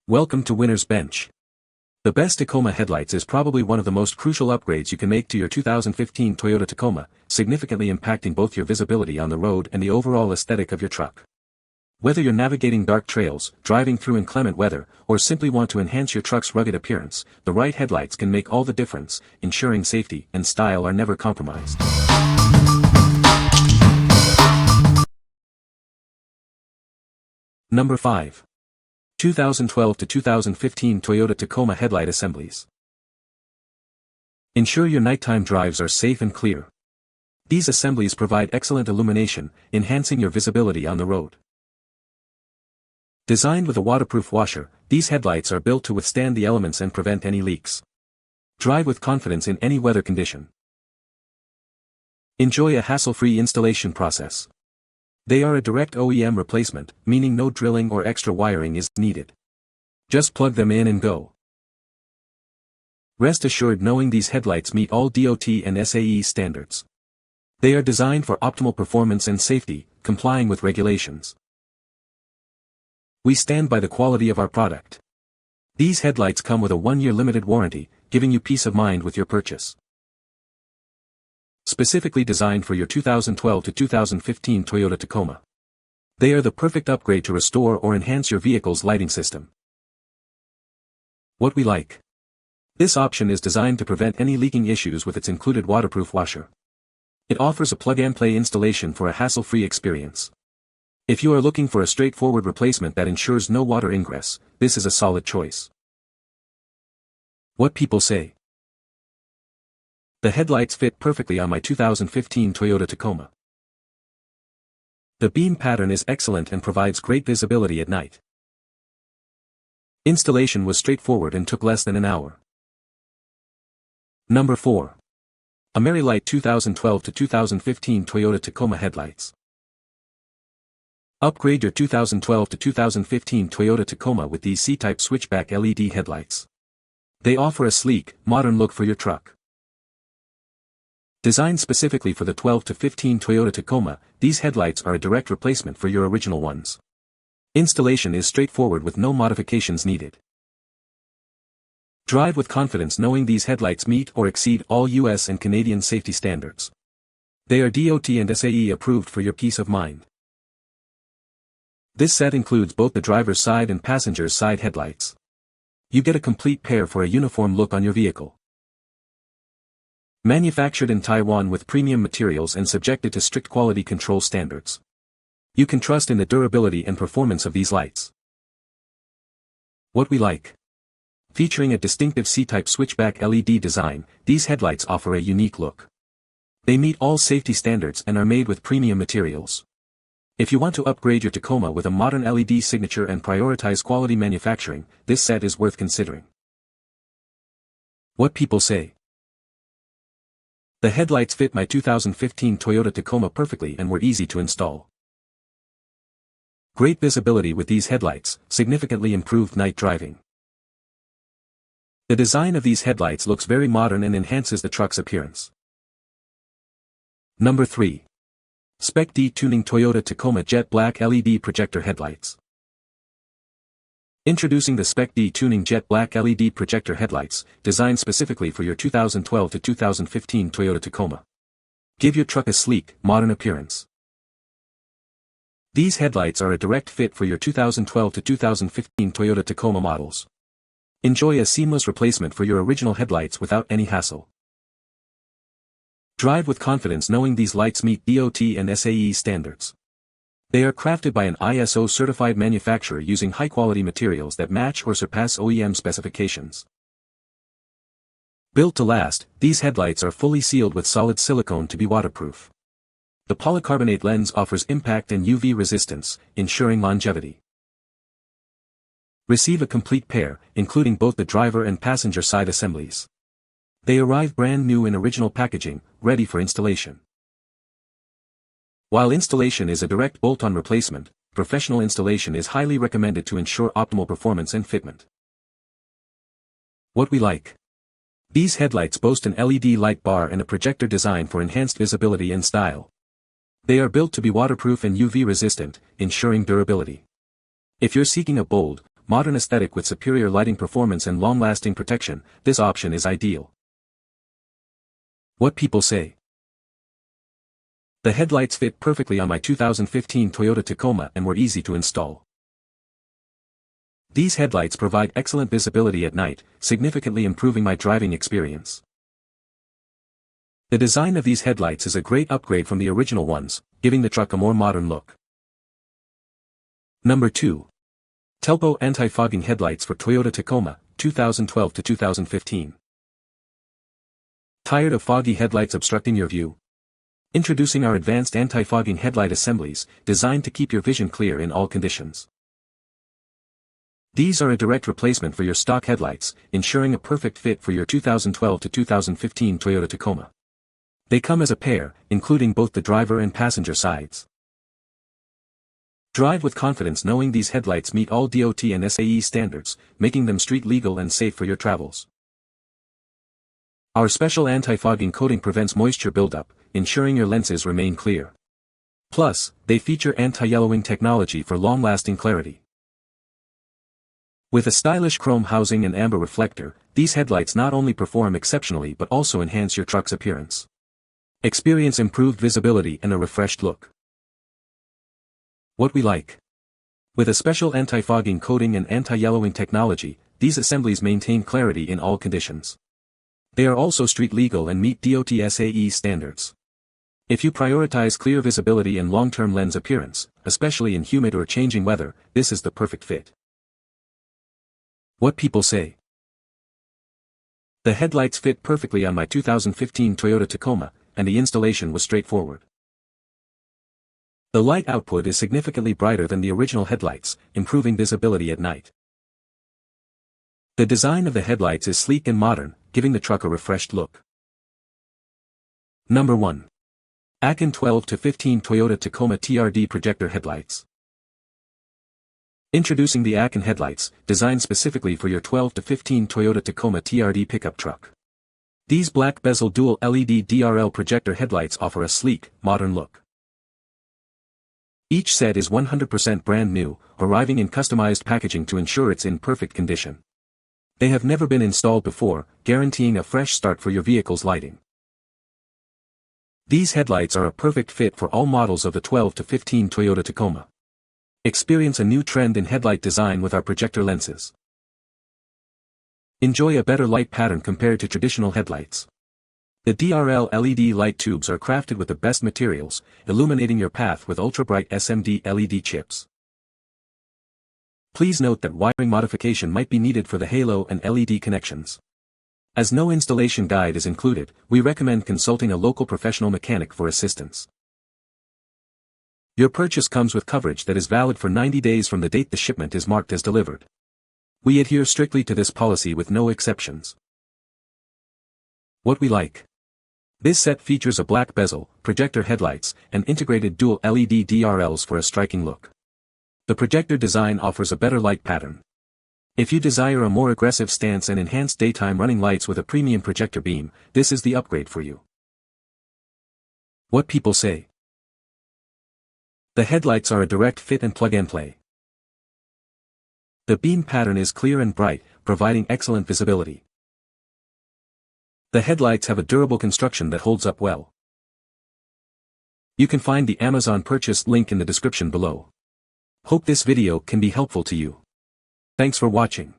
Welcome to Winner's Bench. The best Tacoma headlights is probably one of the most crucial upgrades you can make to your 2015 Toyota Tacoma, significantly impacting both your visibility on the road and the overall aesthetic of your truck. Whether you're navigating dark trails, driving through inclement weather, or simply want to enhance your truck's rugged appearance, the right headlights can make all the difference, ensuring safety and style are never compromised. Number 5. 2012 to 2015 Toyota Tacoma Headlight Assemblies. Ensure your nighttime drives are safe and clear. These assemblies provide excellent illumination, enhancing your visibility on the road. Designed with a waterproof washer, these headlights are built to withstand the elements and prevent any leaks. Drive with confidence in any weather condition. Enjoy a hassle-free installation process. They are a direct OEM replacement, meaning no drilling or extra wiring is needed. Just plug them in and go. Rest assured knowing these headlights meet all DOT and SAE standards. They are designed for optimal performance and safety, complying with regulations. We stand by the quality of our product. These headlights come with a 1-year limited warranty, giving you peace of mind with your purchase. Specifically designed for your 2012 to 2015 Toyota Tacoma. They are the perfect upgrade to restore or enhance your vehicle's lighting system. What we like. This option is designed to prevent any leaking issues with its included waterproof washer. It offers a plug-and-play installation for a hassle-free experience. If you are looking for a straightforward replacement that ensures no water ingress, this is a solid choice. What people say. The headlights fit perfectly on my 2015 Toyota Tacoma. The beam pattern is excellent and provides great visibility at night. Installation was straightforward and took less than an hour. Number 4. AmeriLite 2012 to 2015 Toyota Tacoma Headlights. Upgrade your 2012 to 2015 Toyota Tacoma with these C-type switchback LED headlights. They offer a sleek, modern look for your truck. Designed specifically for the 12 to 15 Toyota Tacoma, these headlights are a direct replacement for your original ones. Installation is straightforward with no modifications needed. Drive with confidence knowing these headlights meet or exceed all US and Canadian safety standards. They are DOT and SAE approved for your peace of mind. This set includes both the driver's side and passenger's side headlights. You get a complete pair for a uniform look on your vehicle. Manufactured in Taiwan with premium materials and subjected to strict quality control standards. You can trust in the durability and performance of these lights. What we like. Featuring a distinctive C-type switchback LED design, these headlights offer a unique look. They meet all safety standards and are made with premium materials. If you want to upgrade your Tacoma with a modern LED signature and prioritize quality manufacturing, this set is worth considering. What people say. The headlights fit my 2015 Toyota Tacoma perfectly and were easy to install. Great visibility with these headlights, significantly improved night driving. The design of these headlights looks very modern and enhances the truck's appearance. Number 3. SPEC-D Tuning Toyota Tacoma Jet Black LED Projector Headlights. Introducing the SPEC-D Tuning Jet Black LED Projector Headlights, designed specifically for your 2012 to 2015 Toyota Tacoma. Give your truck a sleek, modern appearance. These headlights are a direct fit for your 2012 to 2015 Toyota Tacoma models. Enjoy a seamless replacement for your original headlights without any hassle. Drive with confidence knowing these lights meet DOT and SAE standards. They are crafted by an ISO-certified manufacturer using high-quality materials that match or surpass OEM specifications. Built to last, these headlights are fully sealed with solid silicone to be waterproof. The polycarbonate lens offers impact and UV resistance, ensuring longevity. Receive a complete pair, including both the driver and passenger side assemblies. They arrive brand new in original packaging, ready for installation. While installation is a direct bolt-on replacement, professional installation is highly recommended to ensure optimal performance and fitment. What we like. These headlights boast an LED light bar and a projector design for enhanced visibility and style. They are built to be waterproof and UV resistant, ensuring durability. If you're seeking a bold, modern aesthetic with superior lighting performance and long-lasting protection, this option is ideal. What people say. The headlights fit perfectly on my 2015 Toyota Tacoma and were easy to install. These headlights provide excellent visibility at night, significantly improving my driving experience. The design of these headlights is a great upgrade from the original ones, giving the truck a more modern look. Number 2. Telpo anti-fogging headlights for Toyota Tacoma, 2012 to 2015. Tired of foggy headlights obstructing your view? Introducing our advanced anti-fogging headlight assemblies, designed to keep your vision clear in all conditions. These are a direct replacement for your stock headlights, ensuring a perfect fit for your 2012 to 2015 Toyota Tacoma. They come as a pair, including both the driver and passenger sides. Drive with confidence knowing these headlights meet all DOT and SAE standards, making them street legal and safe for your travels. Our special anti-fogging coating prevents moisture buildup, ensuring your lenses remain clear. Plus, they feature anti-yellowing technology for long-lasting clarity. With a stylish chrome housing and amber reflector, these headlights not only perform exceptionally but also enhance your truck's appearance. Experience improved visibility and a refreshed look. What we like. With a special anti-fogging coating and anti-yellowing technology, these assemblies maintain clarity in all conditions. They are also street legal and meet DOT SAE standards. If you prioritize clear visibility and long-term lens appearance, especially in humid or changing weather, this is the perfect fit. What people say. The headlights fit perfectly on my 2015 Toyota Tacoma, and the installation was straightforward. The light output is significantly brighter than the original headlights, improving visibility at night. The design of the headlights is sleek and modern, giving the truck a refreshed look. Number 1. AKKON 12 to 15 Toyota Tacoma TRD Projector Headlights. Introducing the AKKON headlights, designed specifically for your 12 to 15 Toyota Tacoma TRD pickup truck. These black bezel dual LED DRL projector headlights offer a sleek, modern look. Each set is 100% brand new, arriving in customized packaging to ensure it's in perfect condition. They have never been installed before, guaranteeing a fresh start for your vehicle's lighting. These headlights are a perfect fit for all models of the 12 to 15 Toyota Tacoma. Experience a new trend in headlight design with our projector lenses. Enjoy a better light pattern compared to traditional headlights. The DRL LED light tubes are crafted with the best materials, illuminating your path with ultra-bright SMD LED chips. Please note that wiring modification might be needed for the halo and LED connections. As no installation guide is included, we recommend consulting a local professional mechanic for assistance. Your purchase comes with coverage that is valid for 90 days from the date the shipment is marked as delivered. We adhere strictly to this policy with no exceptions. What we like. This set features a black bezel, projector headlights, and integrated dual LED DRLs for a striking look. The projector design offers a better light pattern. If you desire a more aggressive stance and enhanced daytime running lights with a premium projector beam, this is the upgrade for you. What people say. The headlights are a direct fit and plug-and-play. The beam pattern is clear and bright, providing excellent visibility. The headlights have a durable construction that holds up well. You can find the Amazon purchase link in the description below. Hope this video can be helpful to you. Thanks for watching.